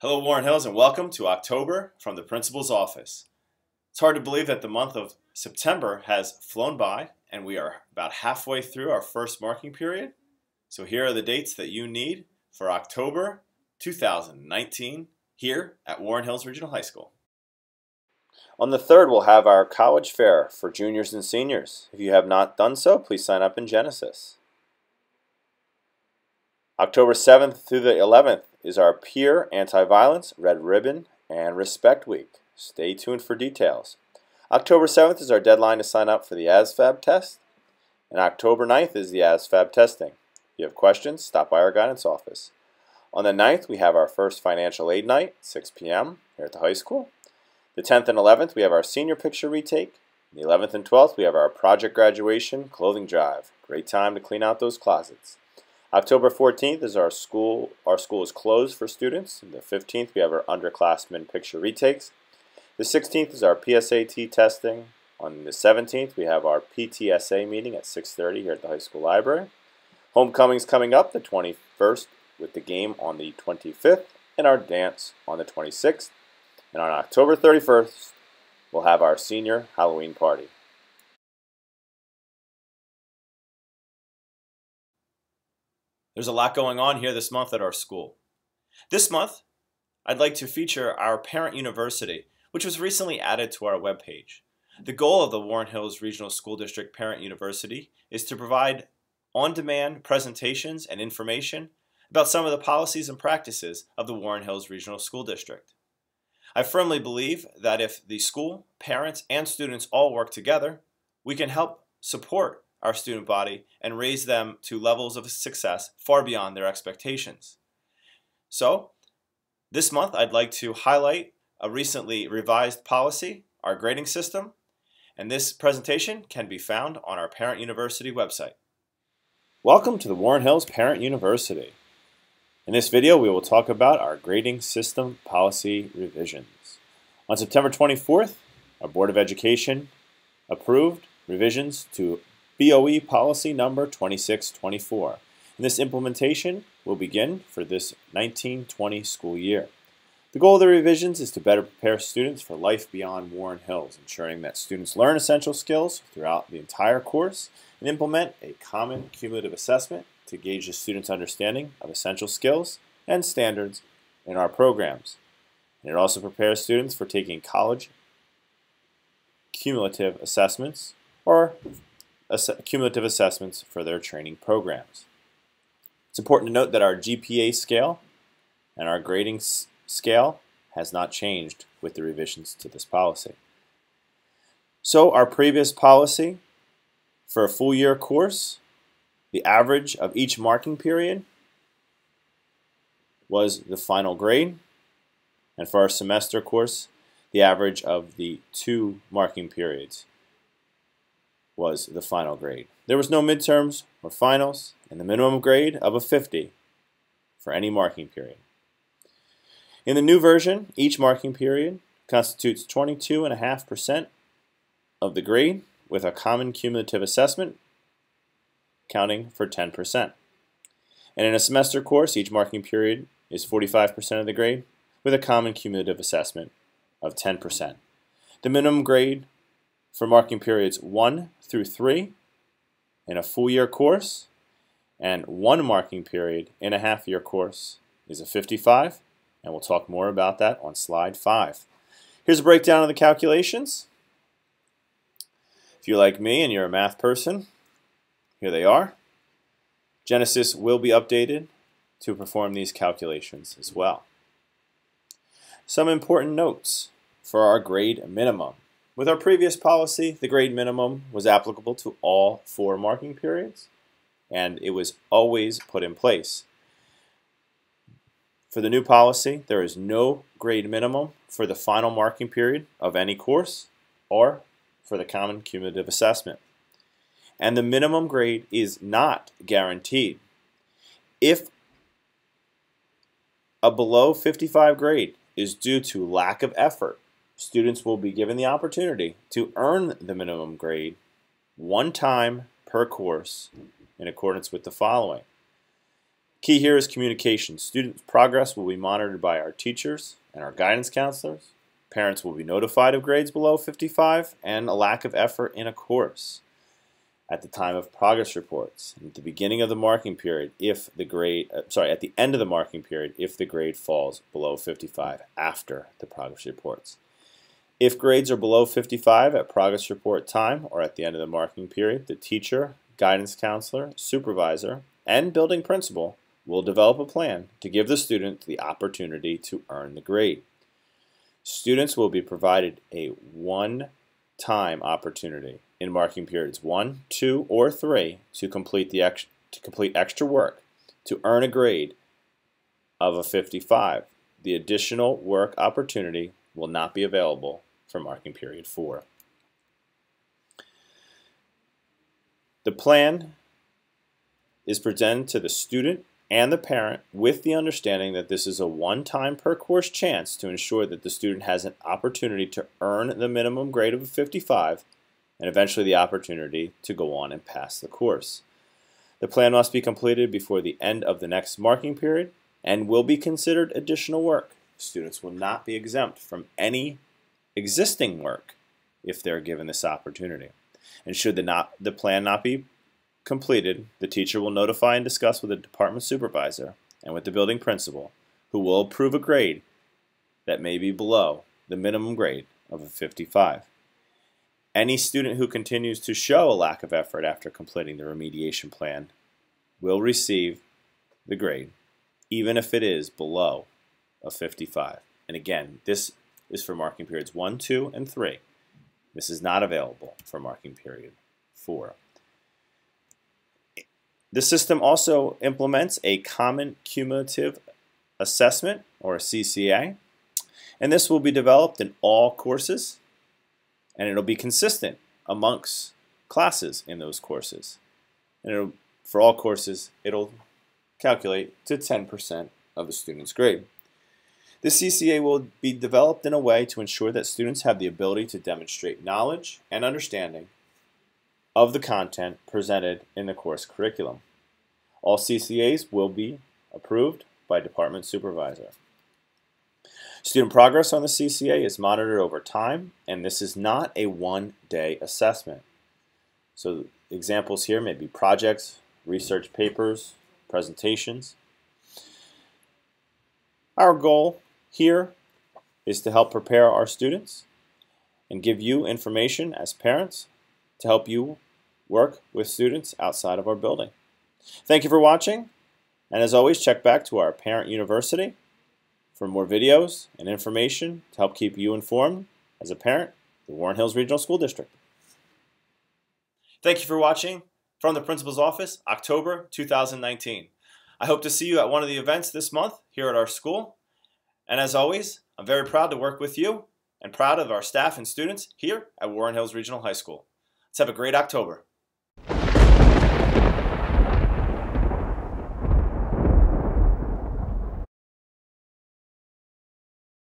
Hello Warren Hills and welcome to October from the Principal's Office. It's hard to believe that the month of September has flown by and we are about halfway through our first marking period. So here are the dates that you need for October 2019 here at Warren Hills Regional High School. On the 3rd, we'll have our college fair for juniors and seniors. If you have not done so, please sign up in Genesis. October 7th through the 11th is our Peer Anti-Violence, Red Ribbon, and Respect Week. Stay tuned for details. October 7th is our deadline to sign up for the ASVAB test, and October 9th is the ASVAB testing. If you have questions, stop by our guidance office. On the 9th, we have our first financial aid night, 6 p.m. here at the high school. The 10th and 11th, we have our senior picture retake. The 11th and 12th, we have our project graduation clothing drive. Great time to clean out those closets. October 14th is our school is closed for students. The 15th, we have our underclassmen picture retakes. The 16th is our PSAT testing. On the 17th, we have our PTSA meeting at 6:30 here at the high school library. Homecoming's coming up the 21st with the game on the 25th and our dance on the 26th. And on October 31st, we'll have our senior Halloween party. There's a lot going on here this month at our school. This month, I'd like to feature our Parent University, which was recently added to our webpage. The goal of the Warren Hills Regional School District Parent University is to provide on-demand presentations and information about some of the policies and practices of the Warren Hills Regional School District. I firmly believe that if the school, parents, and students all work together, we can help support our student body and raise them to levels of success far beyond their expectations. So, this month I'd like to highlight a recently revised policy, our grading system, and this presentation can be found on our Parent University website. Welcome to the Warren Hills Parent University. In this video, we will talk about our grading system policy revisions. On September 24th, our Board of Education approved revisions to BOE policy number 2624. And this implementation will begin for this 1920 school year. The goal of the revisions is to better prepare students for life beyond Warren Hills, ensuring that students learn essential skills throughout the entire course and implement a common cumulative assessment to gauge the students' understanding of essential skills and standards in our programs. And it also prepares students for taking college cumulative assessments or cumulative assessments for their training programs. It's important to note that our GPA scale and our grading scale has not changed with the revisions to this policy. So our previous policy for a full year course, the average of each marking period was the final grade, and for our semester course, the average of the 2 marking periods was the final grade. There was no midterms or finals, and the minimum grade of a 50 for any marking period. In the new version, each marking period constitutes 22.5% of the grade with a common cumulative assessment counting for 10%. And in a semester course, each marking period is 45% of the grade with a common cumulative assessment of 10%. The minimum grade for marking periods 1 through 3 in a full year course and 1 marking period in a half year course is a 55, and we'll talk more about that on slide 5. Here's a breakdown of the calculations. If you're like me and you're a math person, here they are. Genesis will be updated to perform these calculations as well. Some important notes for our grade minimum. With our previous policy, the grade minimum was applicable to all 4 marking periods, and it was always put in place. For the new policy, there is no grade minimum for the final marking period of any course or for the common cumulative assessment. And the minimum grade is not guaranteed. If a below 55 grade is due to lack of effort, students will be given the opportunity to earn the minimum grade 1 time per course in accordance with the following. Key here is communication. Student progress will be monitored by our teachers and our guidance counselors. Parents will be notified of grades below 55 and a lack of effort in a course at the time of progress reports, and at the beginning of the marking period if the grade, at the end of the marking period if the grade falls below 55 after the progress reports. If grades are below 55 at progress report time or at the end of the marking period, the teacher, guidance counselor, supervisor, and building principal will develop a plan to give the student the opportunity to earn the grade. Students will be provided a one-time opportunity in marking periods 1, 2, or 3 to complete extra work to earn a grade of a 55. The additional work opportunity will not be available for marking period 4. The plan is presented to the student and the parent with the understanding that this is a one-time per course chance to ensure that the student has an opportunity to earn the minimum grade of a 55 and eventually the opportunity to go on and pass the course. The plan must be completed before the end of the next marking period and will be considered additional work. Students will not be exempt from any existing work if they're given this opportunity. And should the plan not be completed, the teacher will notify and discuss with the department supervisor and with the building principal, who will approve a grade that may be below the minimum grade of a 55. Any student who continues to show a lack of effort after completing the remediation plan will receive the grade, even if it is below a 55. And again, this is for marking periods 1, 2, and 3. This is not available for marking period 4. The system also implements a common cumulative assessment, or a CCA, and this will be developed in all courses, and it'll be consistent amongst classes in those courses. And for all courses, it'll calculate to 10% of the student's grade. The CCA will be developed in a way to ensure that students have the ability to demonstrate knowledge and understanding of the content presented in the course curriculum. All CCAs will be approved by department supervisor. Student progress on the CCA is monitored over time, and this is not a one-day assessment. So examples here may be projects, research papers, presentations. Our goal here is to help prepare our students and give you information as parents to help you work with students outside of our building. Thank you for watching, and as always, check back to our parent university for more videos and information to help keep you informed as a parent of the Warren Hills Regional School District. Thank you for watching from the Principal's Office, October 2019. I hope to see you at one of the events this month here at our school. And as always, I'm very proud to work with you and proud of our staff and students here at Warren Hills Regional High School. Let's have a great October.